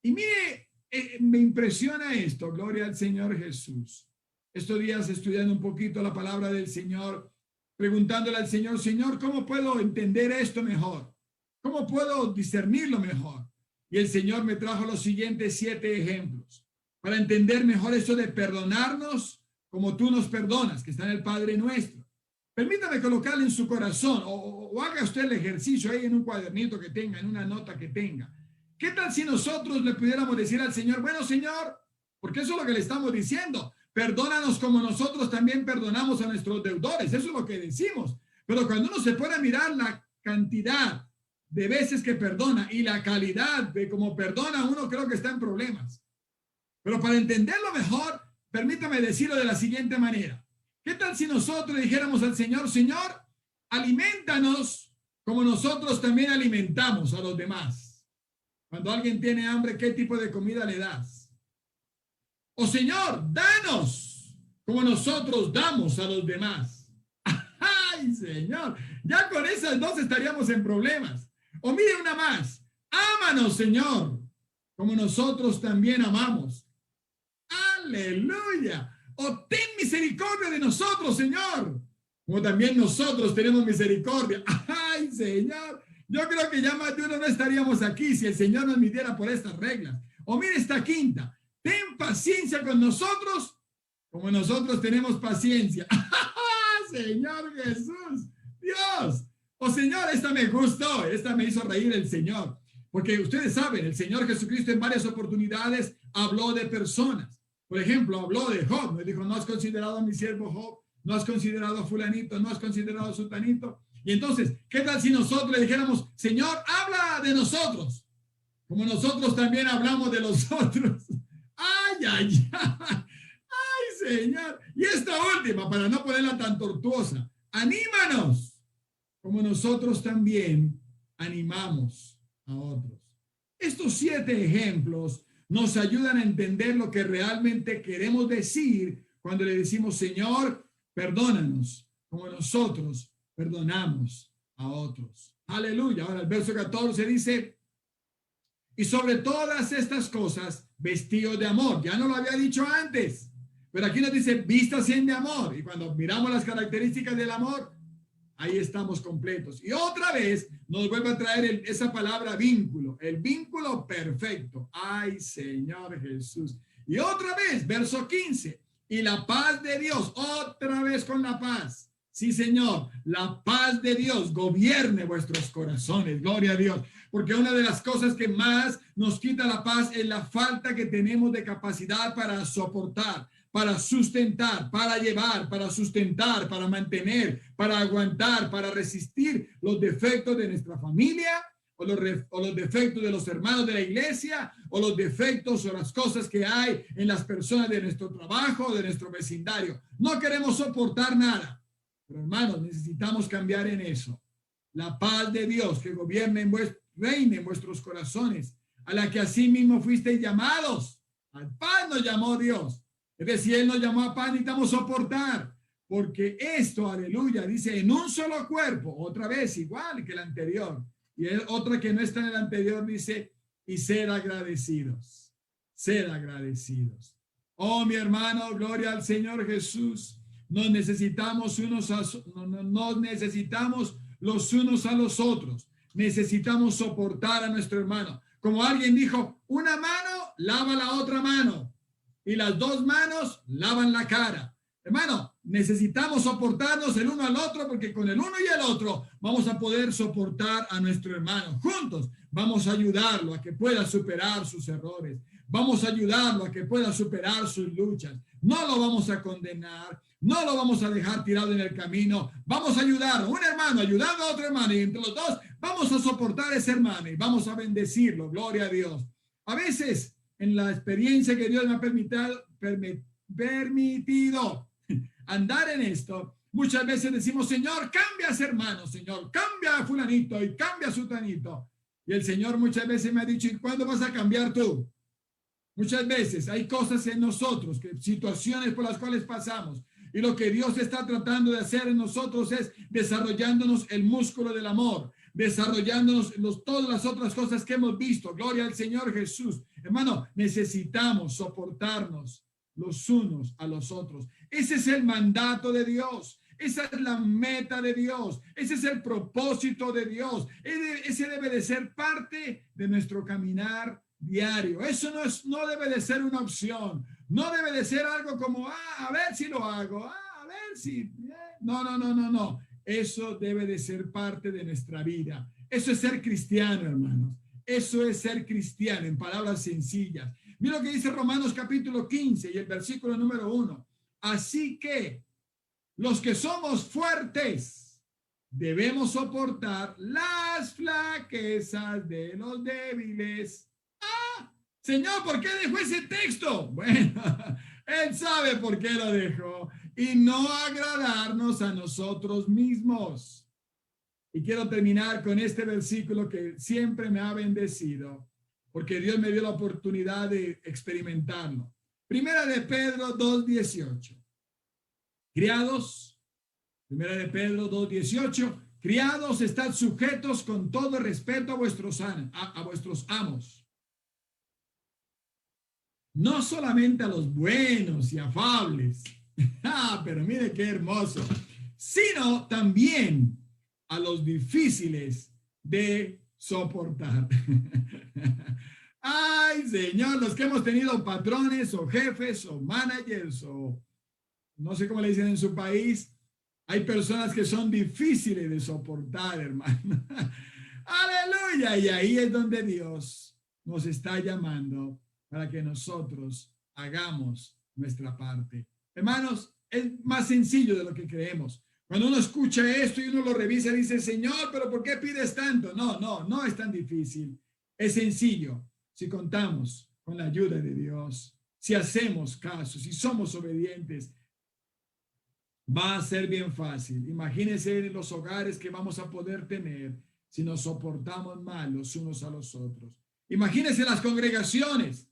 Y mire, me impresiona esto, gloria al Señor Jesús. Estos días estudiando un poquito la palabra del Señor, preguntándole al Señor: Señor, ¿cómo puedo entender esto mejor? ¿Cómo puedo discernirlo mejor? Y el Señor me trajo los siguientes 7 ejemplos para entender mejor esto de perdonarnos como tú nos perdonas, que está en el Padre Nuestro. Permítame colocarle en su corazón, o haga usted el ejercicio ahí en un cuadernito que tenga, en una nota que tenga. ¿Qué tal si nosotros le pudiéramos decir al Señor: bueno, Señor, porque eso es lo que le estamos diciendo, perdónanos como nosotros también perdonamos a nuestros deudores? Eso es lo que decimos. Pero cuando uno se pone a mirar la cantidad de veces que perdona y la calidad de cómo perdona, uno creo que está en problemas. Pero para entenderlo mejor, permítame decirlo de la siguiente manera. ¿Qué tal si nosotros dijéramos al Señor: Señor, alimentanos como nosotros también alimentamos a los demás? Cuando alguien tiene hambre, ¿qué tipo de comida le das? O Señor, danos como nosotros damos a los demás. ¡Ay, Señor! Ya con esas dos estaríamos en problemas. O mire una más: ámanos, Señor, como nosotros también amamos. ¡Aleluya! O ten misericordia de nosotros, Señor, como también nosotros tenemos misericordia. ¡Ay, Señor! Yo creo que ya más de uno no estaríamos aquí si el Señor nos midiera por estas reglas. O mire esta quinta: ten paciencia con nosotros como nosotros tenemos paciencia. Señor Jesús, Dios. O Señor, esta me gustó, esta me hizo reír el Señor. Porque ustedes saben, el Señor Jesucristo en varias oportunidades habló de personas. Por ejemplo, habló de Job. Me dijo: no has considerado a mi siervo Job, no has considerado a fulanito, no has considerado a sutanito. Y entonces, ¿qué tal si nosotros le dijéramos: Señor, habla de nosotros, como nosotros también hablamos de los otros? ¡Ay, ay, ay! ¡Ay, Señor! Y esta última, para no ponerla tan tortuosa: anímanos como nosotros también animamos a otros. Estos 7 ejemplos nos ayudan a entender lo que realmente queremos decir cuando le decimos: Señor, perdónanos como nosotros perdonamos a otros. Aleluya. Ahora el verso 14 dice: y sobre todas estas cosas, vestíos de amor. Ya no lo había dicho antes, pero aquí nos dice: vístase de amor. Y cuando miramos las características del amor, ahí estamos completos. Y otra vez nos vuelve a traer esa palabra vínculo, el vínculo perfecto. ¡Ay, Señor Jesús! Y otra vez, verso 15, y la paz de Dios, otra vez con la paz. Sí, Señor, la paz de Dios gobierne vuestros corazones. Gloria a Dios. Porque una de las cosas que más nos quita la paz es la falta que tenemos de capacidad para soportar, para sustentar, para llevar, para sustentar, para mantener, para aguantar, para resistir los defectos de nuestra familia, o los defectos de los hermanos de la iglesia, o los defectos o las cosas que hay en las personas de nuestro trabajo, de nuestro vecindario. No queremos soportar nada, pero hermanos, necesitamos cambiar en eso. La paz de Dios que gobierne reine en vuestros corazones, a la que así mismo fuisteis llamados. Al paz nos llamó Dios. Es decir, Él nos llamó a paz, necesitamos soportar, porque esto, aleluya, dice: en un solo cuerpo, otra vez igual que el anterior. Y otra que no está en el anterior dice: y ser agradecidos, ser agradecidos. Oh, mi hermano, gloria al Señor Jesús. Nos necesitamos nos necesitamos los unos a los otros. Necesitamos soportar a nuestro hermano. Como alguien dijo, una mano lava la otra mano y las dos manos lavan la cara. Hermano, necesitamos soportarnos el uno al otro porque con el uno y el otro vamos a poder soportar a nuestro hermano. Juntos vamos a ayudarlo a que pueda superar sus errores. Vamos a ayudarlo a que pueda superar sus luchas. No lo vamos a condenar, no lo vamos a dejar tirado en el camino. Vamos a ayudarlo, un hermano ayudando a otro hermano y entre los dos vamos a soportar a ese hermano y vamos a bendecirlo. Gloria a Dios. A veces, en la experiencia que Dios me ha permitido andar en esto, muchas veces decimos, Señor, cambia a ese hermano, Señor, cambia a fulanito y cambia a sutanito. Y el Señor muchas veces me ha dicho, ¿y cuándo vas a cambiar tú? Muchas veces hay cosas en nosotros, situaciones por las cuales pasamos. Y lo que Dios está tratando de hacer en nosotros es desarrollándonos el músculo del amor, desarrollándonos todas las otras cosas que hemos visto. Gloria al Señor Jesús. Hermano, necesitamos soportarnos los unos a los otros. Ese es el mandato de Dios. Esa es la meta de Dios. Ese es el propósito de Dios. Ese debe de ser parte de nuestro caminar diario. Eso no debe de ser una opción. No debe de ser algo como, a ver si lo hago. A ver si. No. Eso debe de ser parte de nuestra vida. Eso es ser cristiano, hermanos. Eso es ser cristiano, en palabras sencillas. Mira lo que dice Romanos capítulo 15 y el versículo número 1. Así que los que somos fuertes debemos soportar las flaquezas de los débiles. Señor, ¿por qué dejó ese texto? Bueno, Él sabe por qué lo dejó y no agradarnos a nosotros mismos. Y quiero terminar con este versículo que siempre me ha bendecido, porque Dios me dio la oportunidad de experimentarlo. Primera de Pedro 2:18. Criados, Primera de Pedro 2:18. Criados, estad sujetos con todo respeto a vuestros amos. No solamente a los buenos y afables, pero mire qué hermoso, sino también a los difíciles de soportar. Ay, Señor, los que hemos tenido patrones o jefes o managers o no sé cómo le dicen en su país, hay personas que son difíciles de soportar, hermano. Aleluya, y ahí es donde Dios nos está llamando para que nosotros hagamos nuestra parte. Hermanos, es más sencillo de lo que creemos. Cuando uno escucha esto y uno lo revisa y dice, Señor, ¿pero por qué pides tanto? No es tan difícil. Es sencillo si contamos con la ayuda de Dios, si hacemos caso, si somos obedientes. Va a ser bien fácil. Imagínense los hogares que vamos a poder tener si nos soportamos mal los unos a los otros. Imagínense las congregaciones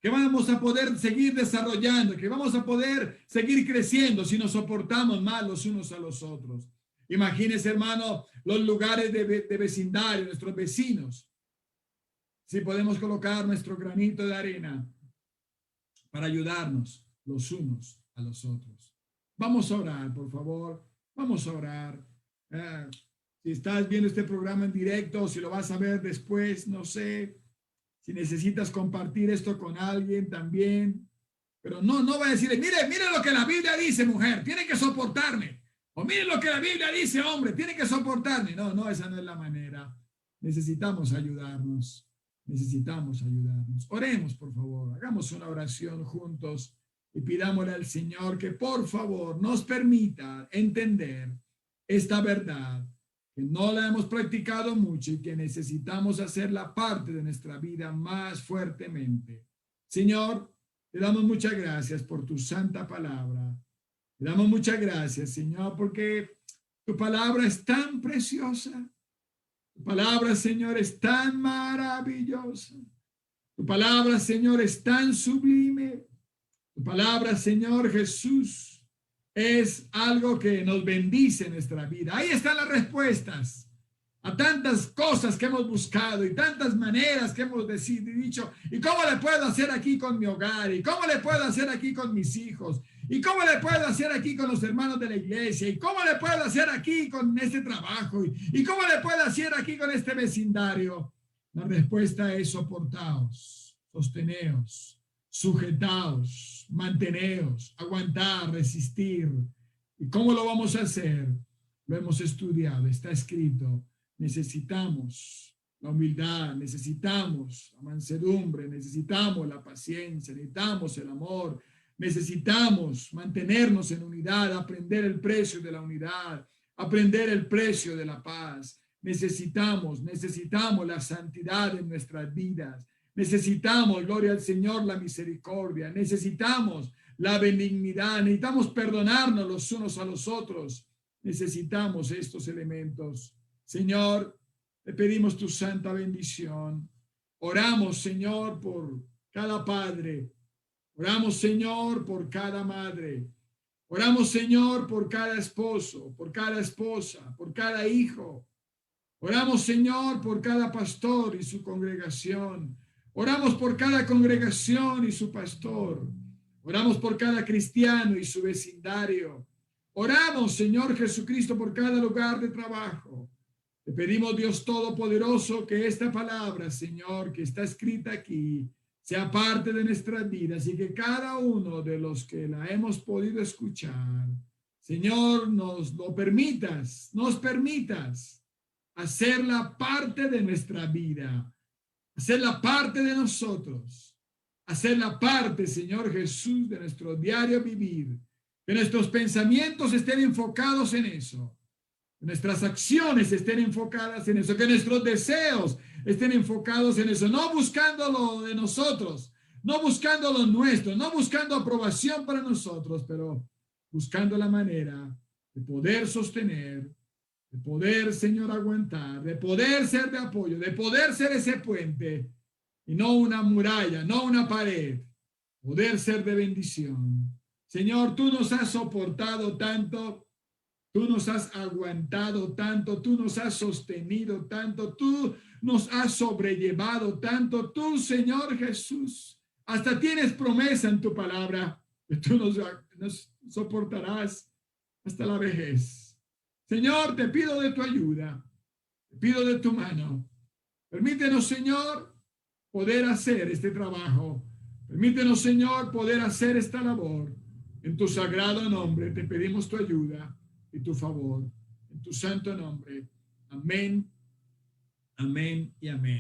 que vamos a poder seguir desarrollando, que vamos a poder seguir creciendo si nos soportamos mal los unos a los otros. Imagínense, hermano, los lugares de vecindario, nuestros vecinos. Si podemos colocar nuestro granito de arena para ayudarnos los unos a los otros. Vamos a orar, por favor. Vamos a orar. Si estás viendo este programa en directo, si lo vas a ver después, no sé. Si necesitas compartir esto con alguien también. Pero no va a decirle, mire lo que la Biblia dice, mujer, tiene que soportarme. O mire lo que la Biblia dice, hombre, tiene que soportarme. No, esa no es la manera. Necesitamos ayudarnos. Necesitamos ayudarnos. Oremos, por favor. Hagamos una oración juntos y pidámosle al Señor que por favor nos permita entender esta verdad, que no la hemos practicado mucho y que necesitamos hacerla parte de nuestra vida más fuertemente. Señor, te damos muchas gracias por tu santa palabra. Te damos muchas gracias, Señor, porque tu palabra es tan preciosa. Tu palabra, Señor, es tan maravillosa. Tu palabra, Señor, es tan sublime. Tu palabra, Señor Jesús, es algo que nos bendice en nuestra vida. Ahí están las respuestas. a tantas cosas que hemos buscado y tantas maneras que hemos dicho, ¿y cómo le puedo hacer aquí con mi hogar? ¿Y cómo le puedo hacer aquí con mis hijos? ¿Y cómo le puedo hacer aquí con los hermanos de la iglesia? ¿Y cómo le puedo hacer aquí con este trabajo? ¿Y cómo le puedo hacer aquí con este vecindario? La respuesta es soportaos, sosteneos, sujetaos, manteneos, aguantar, resistir. ¿Y cómo lo vamos a hacer? Lo hemos estudiado, está escrito. Necesitamos la humildad, necesitamos la mansedumbre, necesitamos la paciencia, necesitamos el amor, necesitamos mantenernos en unidad, aprender el precio de la unidad, aprender el precio de la paz. Necesitamos la santidad en nuestras vidas. Necesitamos, gloria al Señor, la misericordia. Necesitamos la benignidad. Necesitamos perdonarnos los unos a los otros. Necesitamos estos elementos. Señor, te pedimos tu santa bendición. Oramos, Señor, por cada padre. Oramos, Señor, por cada madre. Oramos, Señor, por cada esposo, por cada esposa, por cada hijo. Oramos, Señor, por cada pastor y su congregación. Oramos por cada congregación y su pastor. Oramos por cada cristiano y su vecindario. Oramos, Señor Jesucristo, por cada lugar de trabajo. Te pedimos, Dios Todopoderoso, que esta palabra, Señor, que está escrita aquí, sea parte de nuestras vidas y que cada uno de los que la hemos podido escuchar, Señor, nos permitas hacerla parte de nuestra vida, hacerla parte de nosotros, hacerla parte, Señor Jesús, de nuestro diario vivir, que nuestros pensamientos estén enfocados en eso, que nuestras acciones estén enfocadas en eso, que nuestros deseos estén enfocados en eso, no buscando lo de nosotros, no buscando lo nuestro, no buscando aprobación para nosotros, pero buscando la manera de poder sostener, de poder, Señor, aguantar, de poder ser de apoyo, de poder ser ese puente y no una muralla, no una pared, poder ser de bendición. Señor, tú nos has soportado tanto, tú nos has aguantado tanto, tú nos has sostenido tanto, tú nos has sobrellevado tanto, tú, Señor Jesús, hasta tienes promesa en tu palabra que tú nos soportarás hasta la vejez. Señor, te pido de tu ayuda, te pido de tu mano. Permítenos, Señor, poder hacer este trabajo. Permítenos, Señor, poder hacer esta labor. En tu sagrado nombre te pedimos tu ayuda y tu favor. En tu santo nombre. Amén, amén y amén.